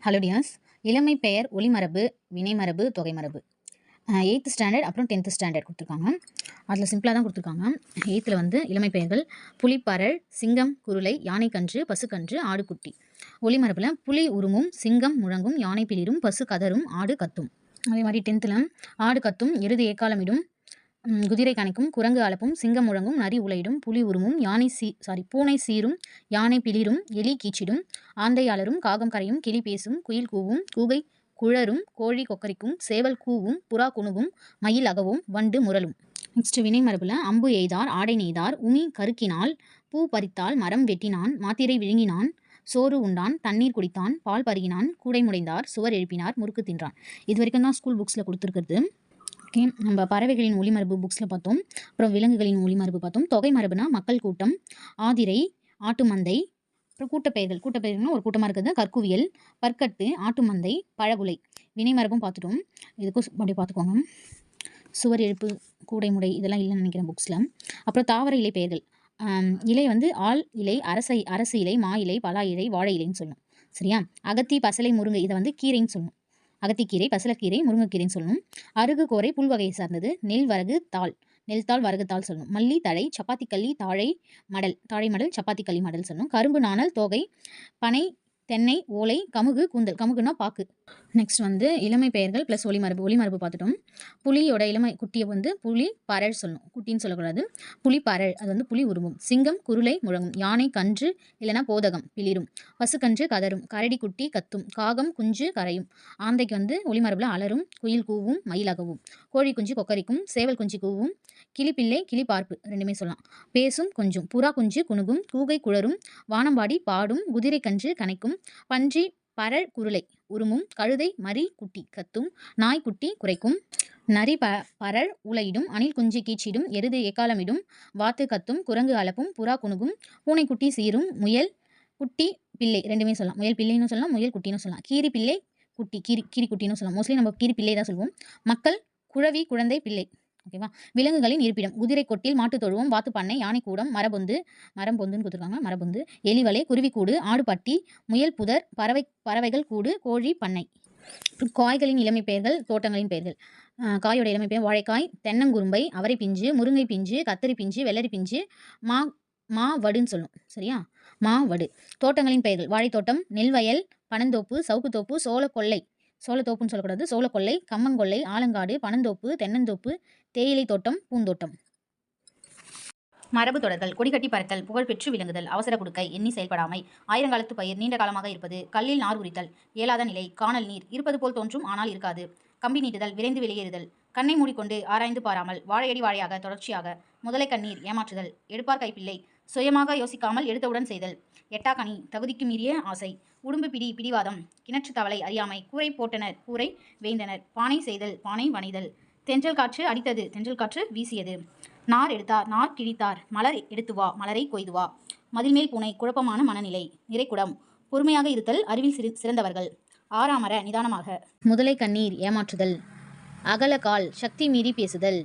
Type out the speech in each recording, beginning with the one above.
Hello tears, இளமை பெயர் ஒளிமரபு, வினைமரபு, தொகைமரபு. 8th standard அப்புறம் 10th ஸ்டாண்டர்ட் கொடுத்துருக்காங்க. அதில் சிம்பிளாக தான் கொடுத்துருக்காங்க. 8th வந்து இளமை பெயர்கள் புலிப்பரல், சிங்கம், குருளை, யானைக்கன்று, பசுக்கன்று, ஆடுகுட்டி. ஒளிமரபில் புலி உருமும், சிங்கம் முழங்கும், யானை பிளிரும், பசு கதரும், ஆடு கத்தும். அதே மாதிரி 10th ஆடு கத்தும், எருது ஏக்காலமிடும், குதிரை கணைக்கும், குரங்கு அலப்பும், சிங்கம் முழங்கும், நரி உலையிடும், புலி உருமும், பூனை சீரும், யானை பிளிரும், எலி கீச்சிடும், ஆந்தை அலரும், காகம் கரையும், கிளி பேசும், குயில் கூவும், கூகை குழரும், கோழி கொக்கரிக்கும், சேவல் கூவும், புறா குணுவும், மயில் அகவும், வண்டு முரலும். நெக்ஸ்ட் வினைமரபுல அம்பு எய்தார், ஆடை நெய்தார், உமி கருக்கினால், பூ பறித்தால், மரம் வெட்டினான், மாத்திரை விழுங்கினான், சோறு உண்டான், தண்ணீர் குடித்தான், பால் பருகினான், கூடை முடைந்தார், சுவர் எழுப்பினார், முறுக்கு தின்றான். இது வரைக்கும் தான் ஸ்கூல் புக்ஸில் கொடுத்துருக்கிறது. ஓகே, நம்ம பறவைகளின் ஒளிமரபு புக்ஸில் பார்த்தோம். அப்புறம் விலங்குகளின் ஒளிமரபு பார்த்தோம். தொகை மரபுனா மக்கள் கூட்டம், ஆதிரை, ஆட்டு மந்தை. அப்புறம் கூட்டப்பெயர்கள்னா ஒரு கூட்டமாக இருக்கிறது, கற்குவியல், பற்கட்டு, ஆட்டு மந்தை, பழகுலை. வினைமரபும் பார்த்துட்டோம். இதுக்கும் அப்படி பார்த்துக்கோங்க. சுவர் எழுப்பு, கூடைமுடை இதெல்லாம் இல்லைன்னு நினைக்கிறேன் புக்ஸில். அப்புறம் தாவர இலை பெயர்கள். இலை வந்து ஆள் இலை, அரசு இலை, மா இலை, பலா இலை, வாழை இலைன்னு சொல்லணும். சரியா? அகத்தி, பசலை, முருங்கை இதை வந்து கீரைன்னு சொல்லணும். அகத்திக்கீரை, பசலக்கீரை, முருங்கைக்கீரைன்னு சொல்லணும். அருகு கோரை புல் வகையை சார்ந்தது. நெல் வரகு தாள், நெல் தாள் வரகு தாள் சொல்லணும். மல்லி தழை, சப்பாத்தி கள்ளி, தாழை மடல், சப்பாத்தி கள்ளி மடல் சொல்லணும். கரும்பு நாணல், தோகை, பனை, தென்னை, ஓலை, கமுகு, கூந்தல். கமுகுனா பாக்கு. நெக்ஸ்ட் வந்து இளமை பெயர்கள் ப்ளஸ் ஒளிமரபு பார்த்துட்டோம். புலியோட இளமை குட்டியை வந்து புலி பரல் சொல்லணும், குட்டின்னு சொல்லக்கூடாது. புலி பரல், அது வந்து புலி உருவும். சிங்கம் குருளை முழங்கும், யானை கன்று இல்லைனா போதகம் பிளிரும், பசுக்கன்று கதரும், கரடி குட்டி கத்தும், காகம் குஞ்சு கரையும், ஆந்தைக்கு வந்து ஒளிமரபில் அலரும், குயில் கூவும், மயிலகவும், கோழி குஞ்சு கொக்கரிக்கும், சேவல் குஞ்சு கூவும், கிளிப்பிள்ளை கிளி பார்ப்பு ரெண்டுமே சொல்லலாம். பேசும் கொஞ்சம், புறா குஞ்சு குணுகும், கூகை குழரும், வானம்பாடி பாடும், குதிரை கன்று கணைக்கும், பன்றி பரல் குருளை உருமும், கழுதை மறி குட்டி கத்தும், நாய் குட்டி குறைக்கும், நரி பரல் உலையிடும், அணில் குஞ்சு கீச்சிடும், எருது எக்காலமிடும், வாத்து கத்தும், குரங்கு அலப்பும், புறா குணுகும், பூனைக்குட்டி சீரும், முயல் குட்டி பிள்ளை ரெண்டுமே சொல்லலாம். முயல் பிள்ளைன்னு சொல்லலாம், முயல் குட்டின்னு சொல்லலாம். கீரி பிள்ளை குட்டி, கீரி குட்டின்னு சொல்லலாம். மோஸ்ட்லி நம்ம கீரி பிள்ளை தான் சொல்லுவோம். மக்கள் குழவி, குழந்தை, பிள்ளை. ஓகேவா? விலங்குகளின் இருப்பிடம் குதிரை கொட்டில், மாட்டு தொழுவம், வாத்து பண்ணை, யானை கூடம், மரம் பொந்துன்னு கொடுத்துருக்காங்க. மரபொந்து, எலிவலை, குருவிக்கூடு, ஆடு பட்டி, முயல் புதர், பறவைகள் கூடு, கோழி பண்ணை. காய்களின் இளமை பெயர்கள், தோட்டங்களின் பெயர்கள். காயோட இளமை பெயர் வாழைக்காய், தென்னங்குரும்பை, அவரை பிஞ்சு, முருங்கை பிஞ்சு, கத்தரி பிஞ்சு, வெள்ளரி பிஞ்சு, மா வடுன்னு சொல்லணும். சரியா? மா வடு. தோட்டங்களின் பெயர்கள் வாழைத்தோட்டம், நெல்வயல், பனந்தோப்பு, சவுக்குத்தோப்பு, சோளத்தோப்புன்னு சொல்லக்கூடாது, சோளக்கொல்லை, கம்மங்கொல்லை, ஆலங்காடு, பனந்தோப்பு, தென்னந்தோப்பு, தேயிலை தோட்டம், பூந்தோட்டம். மரபு தொடர்கள் கொடிகட்டி பறத்தல், புகழ்பெற்று விளங்குதல், அவசர குடுக்கை, எண்ணி செயல்படாமை, ஆயிரங்காலத்து பயிர், நீண்ட காலமாக இருப்பது, கல்லில் நார் உரித்தல், இயலாத நிலை, காணல் நீர், இருப்பது போல் தோன்றும் ஆனால் இருக்காது, கம்பி நீட்டுதல், விரைந்து வெளியேறுதல், கண்ணை மூடிக்கொண்டு ஆராய்ந்து பாராமல், வாழையடி வாழையாக தொடர்ச்சியாக, முதலை கண்ணீர், ஏமாற்றுதல், எடுப்பார் கைப்பிள்ளை, சுயமாக யோசிக்காமல் எடுத்தவுடன் செய்தல், எட்டாக்கனி, தகுதிக்கு மீறிய ஆசை, உடும்பு பிடி பிடிவாதம், கிணற்று தவளை அறியாமை, கூரை போட்டனர் கூரை வேந்தனர், பானை செய்தல் பானை வனைதல், தென்றல் காற்று அடித்தது தென்றல் காற்று வீசியது, நார் எடுத்தார் நார் கிழித்தார், மலர் எடுத்து வா மலரை கொய்து வா, மதில்மேல் பூனை குழப்பமான மனநிலை, நிறைக்குடம், பொறுமையாக இருத்தல் அறிவில் சிறந்தவர்கள், ஆறாமர நிதானமாக, முதலை கண்ணீர் ஏமாற்றுதல், அகலகால் சக்தி மீறி பேசுதல்,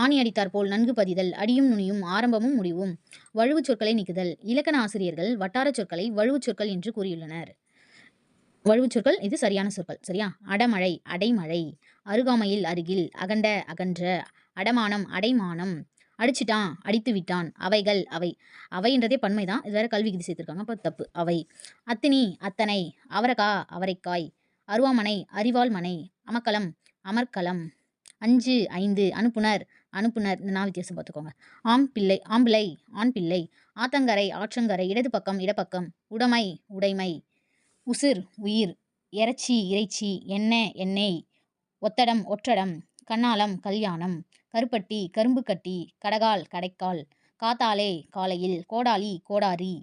ஆணி அடித்தார் போல் நன்கு பதிதல், அடியும் நுனியும் ஆரம்பமும் முடிவும், வழுவு சொற்களை நீக்குதல். இலக்கண ஆசிரியர்கள் வட்டார சொற்களை வழுவு சொற்கள் என்று கூறியுள்ளனர். வழுவு சொற்கள் இது சரியான சொற்கள். சரியா? அடமழை, அடைமழை, அருகாமையில், அருகில், அகண்ட, அகன்ற, அடமானம், அடைமானம், அடிச்சிட்டான், அடித்து விட்டான், அவைகள், அவைன்றதே பன்மை தான். இது வேற கல்வி விதி சேர்த்திருக்காங்க, அப்போ தப்பு. அவை. அத்தினி, அத்தனை, அவரகா, அவரைக்காய், அருவாமனை, அறிவாள் மனை, அமக்கலம், அமர்க்கலம், அஞ்சு, ஐந்து, அனுப்புனர், இந்த நான் வித்தியாசம் பார்த்துக்கோங்க. ஆம்பிள்ளை, ஆண் பிள்ளை, ஆத்தங்கரை, ஆற்றங்கரை, இடது பக்கம், இடப்பக்கம், உடைமை, உசிர், உயிர், இறைச்சி, எண்ணெய், ஒத்தடம், ஒற்றடம், கண்ணாலம், கல்யாணம், கருப்பட்டி, கரும்பு கட்டி, கடகால், கடைக்கால், காத்தாலே, காலையில், கோடாலி, கோடாரி,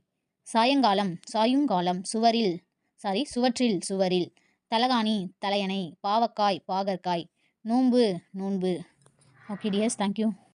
சாயங்காலம், சாயுங்காலம், சுவற்றில், சுவரில், தலகாணி, தலையணை, பாவக்காய், பாகற்காய், நோன்பு. Okay tears, thank you.